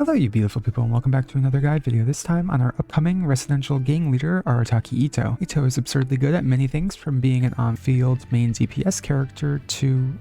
Hello you beautiful people and welcome back to another guide video, this time on our upcoming residential gang leader Arataki Itto. Itto is absurdly good at many things, from being an on-field main DPS character to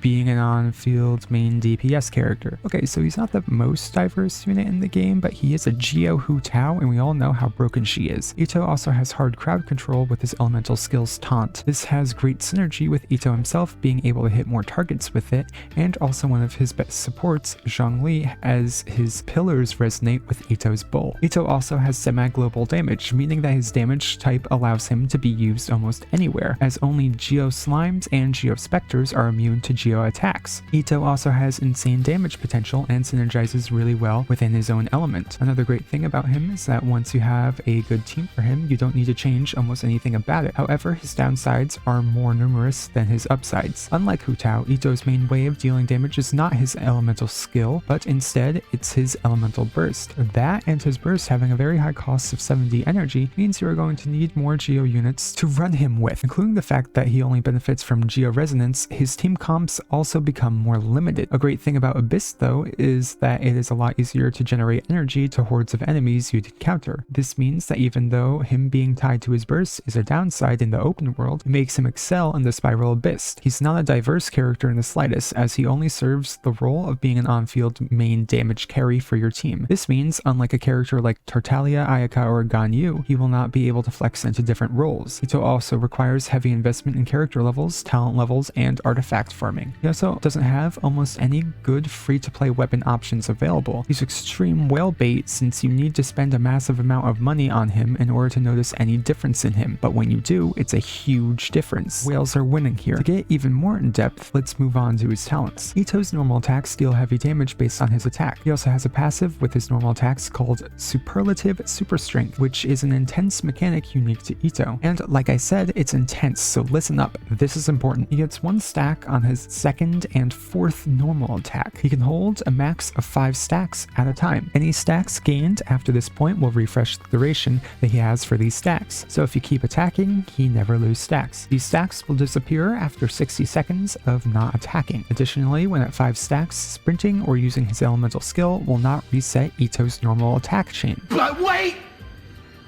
being an on-field main DPS character. Okay, so he's not the most diverse unit in the game, but he is a Geo Hu Tao, and we all know how broken she is. Itto also has hard crowd control with his elemental skills Taunt. This has great synergy with Itto himself being able to hit more targets with it, and also one of his best supports, Zhongli, as his pillars resonate with Itto's bowl. Itto also has semi-global damage, meaning that his damage type allows him to be used almost anywhere, as only Geo Slimes and Geo Specters are immune to Geo attacks. Itto also has insane damage potential and synergizes really well within his own element. Another great thing about him is that once you have a good team for him, you don't need to change almost anything about it. However, his downsides are more numerous than his upsides. Unlike Hu Tao, Itto's main way of dealing damage is not his elemental skill, but instead it's his elemental burst. That and his burst having a very high cost of 70 energy means you are going to need more Geo units to run him with. Including the fact that he only benefits from Geo resonance, his team comps also become more limited. A great thing about Abyss though is that it is a lot easier to generate energy to hordes of enemies you'd encounter. This means that even though him being tied to his burst is a downside in the open world, it makes him excel in the Spiral Abyss. He's not a diverse character in the slightest, as he only serves the role of being an on-field main damage carry for your team. This means, unlike a character like Tartaglia, Ayaka, or Ganyu, he will not be able to flex into different roles. Itto also requires heavy investment in character levels, talent levels, and artifact farming. He also doesn't have almost any good free-to-play weapon options available. He's extreme whale bait since you need to spend a massive amount of money on him in order to notice any difference in him, but when you do, it's a huge difference. Whales are winning here. To get even more in depth, let's move on to his talents. Itto's normal attacks deal heavy damage based on his attack. He also has a passive with his normal attacks called Superlative Super Strength, which is an intense mechanic unique to Itto. And like I said, it's intense, so listen up, this is important. He gets 1 stack on his second and 4th normal attack. He can hold a max of 5 stacks at a time. Any stacks gained after this point will refresh the duration that he has for these stacks. So if you keep attacking, he never loses stacks. These stacks will disappear after 60 seconds of not attacking. Additionally, when at 5 stacks, sprinting or using his elemental skill will not reset Itto's normal attack chain. But wait!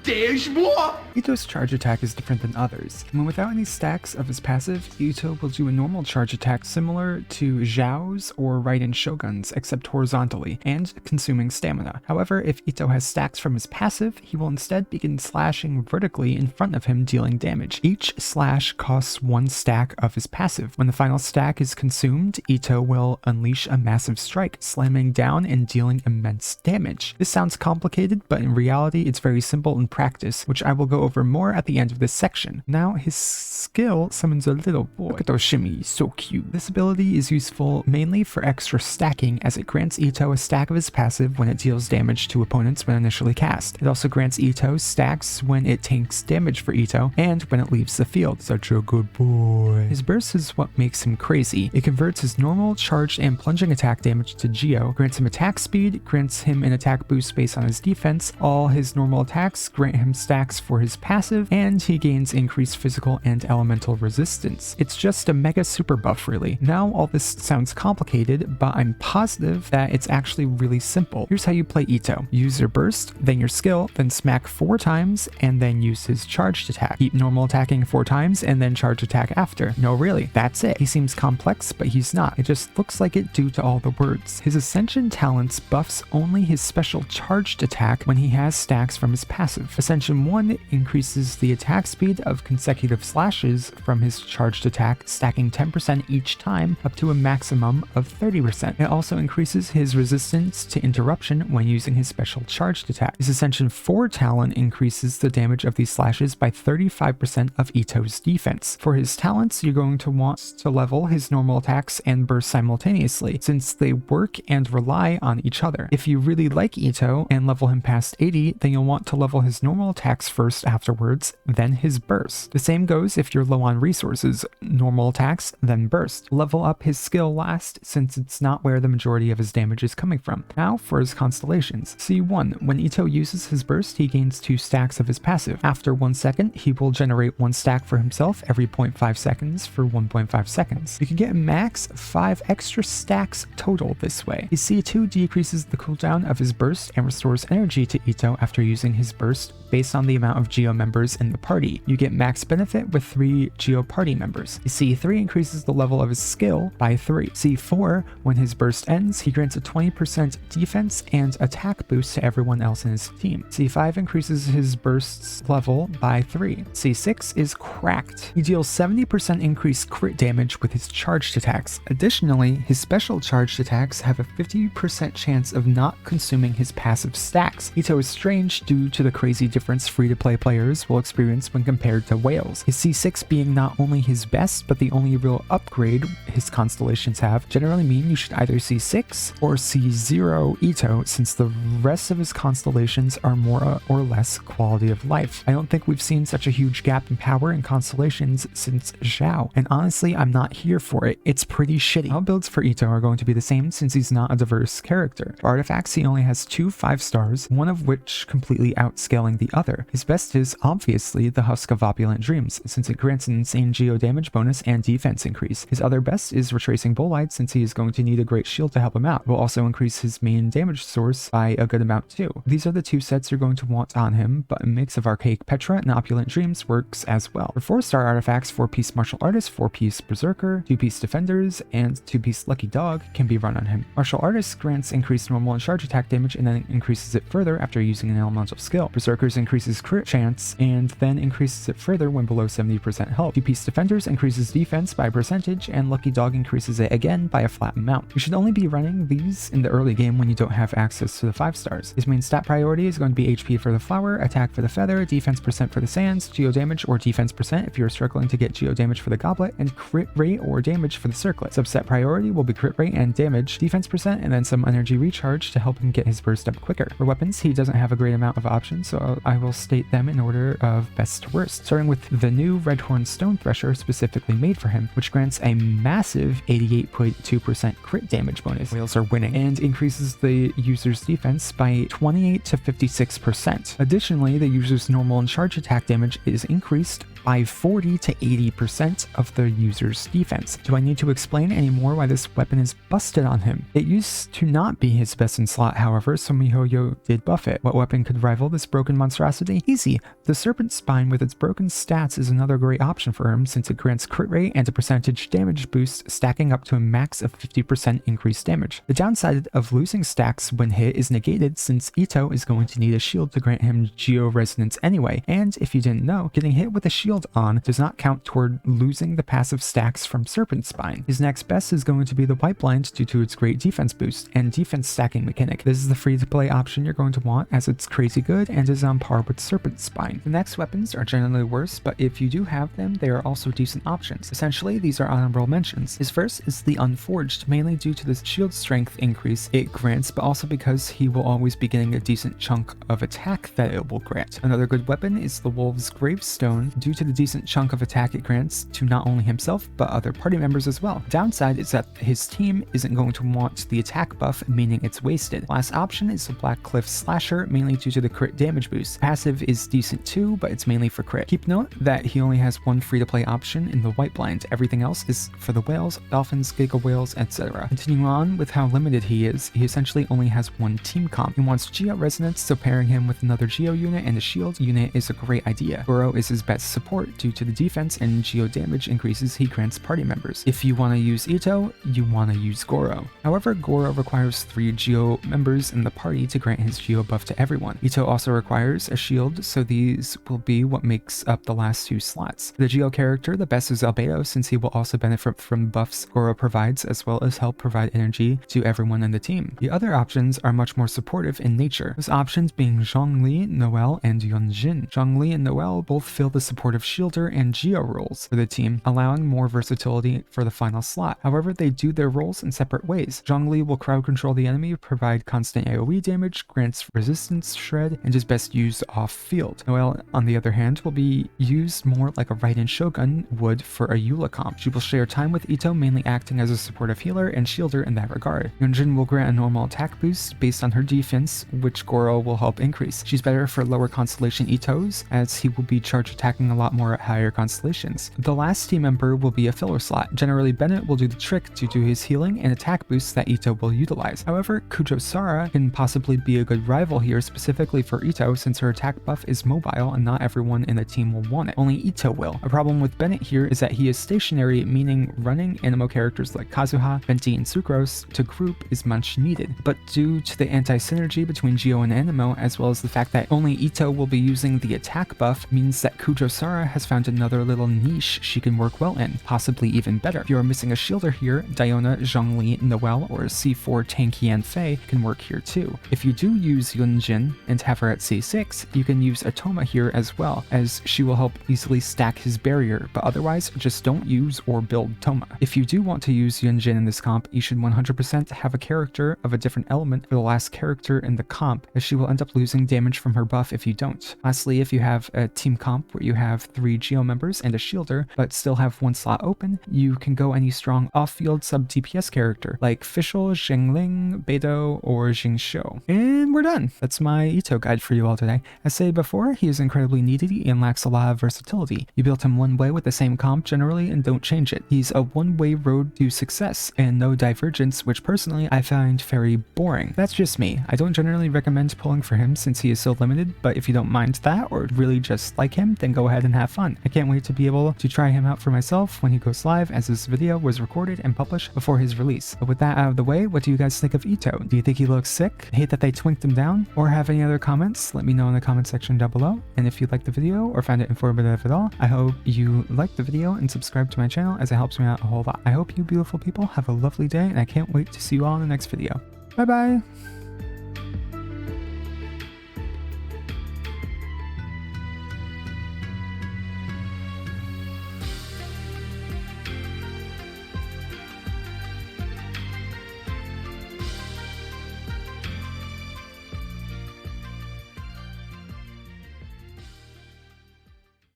There's more! Itto's charge attack is different than others. When without any stacks of his passive, Itto will do a normal charge attack similar to Zhao's or Raiden Shogun's, except horizontally, and consuming stamina. However, if Itto has stacks from his passive, he will instead begin slashing vertically in front of him, dealing damage. Each slash costs 1 stack of his passive. When the final stack is consumed, Itto will unleash a massive strike, slamming down and dealing immense damage. This sounds complicated, but in reality it's very simple in practice, which I will go over more at the end of this section. Now his skill summons a little boy. Look at those shimmies, so cute. This ability is useful mainly for extra stacking, as it grants Itto a stack of his passive when it deals damage to opponents when initially cast. It also grants Itto stacks when it takes damage for Itto and when it leaves the field. Such a good boy. His burst is what makes him crazy. It converts his normal, charged, and plunging attack damage to Geo, grants him attack speed, grants him an attack boost based on his defense. All his normal attacks grant him stacks for his passive, and he gains increased physical and elemental resistance. It's just a mega super buff, really. Now all this sounds complicated, but I'm positive that it's actually really simple. Here's how you play Itto. Use your burst, then your skill, then smack 4 times, and then use his charged attack. Keep normal attacking 4 times, and then charge attack after. No, really, that's it. He seems complex, but he's not. It just looks like it due to all the words. His Ascension talents buffs only his special charged attack when he has stacks from his passive. Ascension 1 increases the attack speed of consecutive slashes from his charged attack, stacking 10% each time up to a maximum of 30%. It also increases his resistance to interruption when using his special charged attack. His Ascension 4 talent increases the damage of these slashes by 35% of Itto's defense. For his talents, you're going to want to level his normal attacks and burst simultaneously, since they work and rely on each other. If you really like Itto and level him past 80, then you'll want to level his his normal attacks first afterwards, then his burst. The same goes if you're low on resources, normal attacks, then burst. Level up his skill last since it's not where the majority of his damage is coming from. Now for his constellations. C1. When Itto uses his burst, he gains 2 stacks of his passive. After 1 second, he will generate 1 stack for himself every 0.5 seconds for 1.5 seconds. You can get max 5 extra stacks total this way. His C2 decreases the cooldown of his burst and restores energy to Itto after using his burst based on the amount of Geo members in the party. You get max benefit with 3 Geo party members. His C3 increases the level of his skill by 3. C4, when his burst ends, he grants a 20% defense and attack boost to everyone else in his team. C5 increases his burst's level by 3. C6 is cracked. He deals 70% increased crit damage with his charged attacks. Additionally, his special charged attacks have a 50% chance of not consuming his passive stacks. Itto is strange due to the crazy difference free-to-play players will experience when compared to whales. His C6 being not only his best, but the only real upgrade his constellations have, generally mean you should either C6 or C0 Itto, since the rest of his constellations are more or less quality of life. I don't think we've seen such a huge gap in power in constellations since Zhao, and honestly I'm not here for it. It's pretty shitty. All builds for Itto are going to be the same since he's not a diverse character. For artifacts, he only has 2 5 stars, one of which completely outscaling the other. His best is obviously the Husk of Opulent Dreams, since it grants an insane Geo damage bonus and defense increase. His other best is Retracing Bolide, since he is going to need a great shield to help him out. It will also increase his main damage source by a good amount too. These are the 2 sets you're going to want on him, but a mix of Archaic Petra and Opulent Dreams works as well. For 4-star artifacts, 4-piece Martial Artist, 4-piece Berserker, 2-piece Defenders, and 2-piece Lucky Dog can be run on him. Martial Artist grants increased normal and charge attack damage and then increases it further after using an elemental skill. Berserkers increases crit chance and then increases it further when below 70% health. 2-piece Defenders increases defense by a percentage, and Lucky Dog increases it again by a flat amount. You should only be running these in the early game when you don't have access to the 5 stars. His main stat priority is going to be HP for the flower, attack for the feather, defense percent for the sands, geo damage or defense percent if you're struggling to get geo damage for the goblet, and crit rate or damage for the circlet. Subset priority will be crit rate and damage, defense percent, and then some energy recharge to help him get his burst up quicker. For weapons, he doesn't have a great amount of options, so I will state them in order of best to worst, starting with the new Redhorn Stone Thresher specifically made for him, which grants a massive 88.2% crit damage bonus. Whales are winning, and increases the user's defense by 28 to 56%. Additionally, the user's normal and charge attack damage is increased by 40 to 80% of the user's defense. Do I need to explain any more why this weapon is busted on him? It used to not be his best in slot, however, so MiHoYo did buff it. What weapon could rival this broken monstrosity? Easy. The Serpent Spine with its broken stats is another great option for him since it grants crit rate and a percentage damage boost, stacking up to a max of 50% increased damage. The downside of losing stacks when hit is negated since Itto is going to need a shield to grant him Geo Resonance anyway, and if you didn't know, getting hit with a shield on does not count toward losing the passive stacks from Serpent Spine. His next best is going to be the White Blind due to its great defense boost and defense stacking mechanic. This is the free-to-play option you're going to want as it's crazy good and is on par with Serpent Spine. The next weapons are generally worse, but if you do have them, they are also decent options. Essentially, these are honorable mentions. His first is the Unforged, mainly due to the shield strength increase it grants, but also because he will always be getting a decent chunk of attack that it will grant. Another good weapon is the Wolf's Gravestone, due to the decent chunk of attack it grants to not only himself, but other party members as well. Downside is that his team isn't going to want the attack buff, meaning it's wasted. Last option is the Black Cliff Slasher, mainly due to the crit damage boost. Passive is decent too, but it's mainly for crit. Keep note that he only has one free-to-play option in the White Blind. Everything else is for the whales, dolphins, giga whales, etc. Continuing on with how limited he is, he essentially only has one team comp. He wants Geo Resonance, so pairing him with another Geo unit and a shield unit is a great idea. Goro is his best support due to the defense and Geo damage increases he grants party members. If you want to use Itto, you want to use Goro. However, Goro requires 3 Geo members in the party to grant his Geo buff to everyone. Itto also requires a shield, so these will be what makes up the last 2 slots. For the Geo character, the best is Albedo, since he will also benefit from buffs Goro provides, as well as help provide energy to everyone in the team. The other options are much more supportive in nature, those options being Zhongli, Noelle, and Yunjin. Zhongli and Noelle both fill the supportive supportive shielder and Geo roles for the team, allowing more versatility for the final slot. However, they do their roles in separate ways. Zhongli will crowd control the enemy, provide constant AoE damage, grants resistance shred, and is best used off-field. Noelle, on the other hand, will be used more like a Raiden Shogun would for a Eula comp. She will share time with Itto, mainly acting as a supportive healer and shielder in that regard. Yunjin will grant a normal attack boost based on her defense, which Goro will help increase. She's better for lower constellation Ittos, as he will be charge attacking a lot more at higher constellations. The last team member will be a filler slot. Generally, Bennett will do the trick due to his healing and attack boosts that Itto will utilize. However, Kujo-Sara can possibly be a good rival here, specifically for Itto, since her attack buff is mobile and not everyone in the team will want it. Only Itto will. A problem with Bennett here is that he is stationary, meaning running Animo characters like Kazuha, Venti, and Sucrose to group is much needed. But due to the anti-synergy between Geo and Animo, as well as the fact that only Itto will be using the attack buff, means that Kujo-Sara has found another little niche she can work well in, possibly even better. If you are missing a shielder here, Diona, Zhongli, Noelle, or C4 Tank Yanfei can work here too. If you do use Yunjin and have her at C6, you can use Atoma here as well, as she will help easily stack his barrier, but otherwise just don't use or build Toma. If you do want to use Yunjin in this comp, you should 100% have a character of a different element for the last character in the comp, as she will end up losing damage from her buff if you don't. Lastly, if you have a team comp where you have 3 Geo members and a shielder, but still have 1 slot open, you can go any strong off-field sub-DPS character, like Fischl, Xingling, Beidou, or Jingxiu. And we're done! That's my Itto guide for you all today. As stated before, he is incredibly needy and lacks a lot of versatility. You built him one way with the same comp generally and don't change it. He's a one-way road to success and no divergence, which personally I find very boring. That's just me. I don't generally recommend pulling for him since he is so limited, but if you don't mind that or really just like him, then go ahead and have fun. I can't wait to be able to try him out for myself when he goes live, as this video was recorded and published before his release. But with that out of the way, what do you guys think of Itto? Do you think he looks sick? Hate that they twinked him down? Or have any other comments? Let me know in the comment section down below. And if you liked the video or found it informative at all, I hope you liked the video and subscribe to my channel, as it helps me out a whole lot. I hope you beautiful people have a lovely day, and I can't wait to see you all in the next video. Bye bye!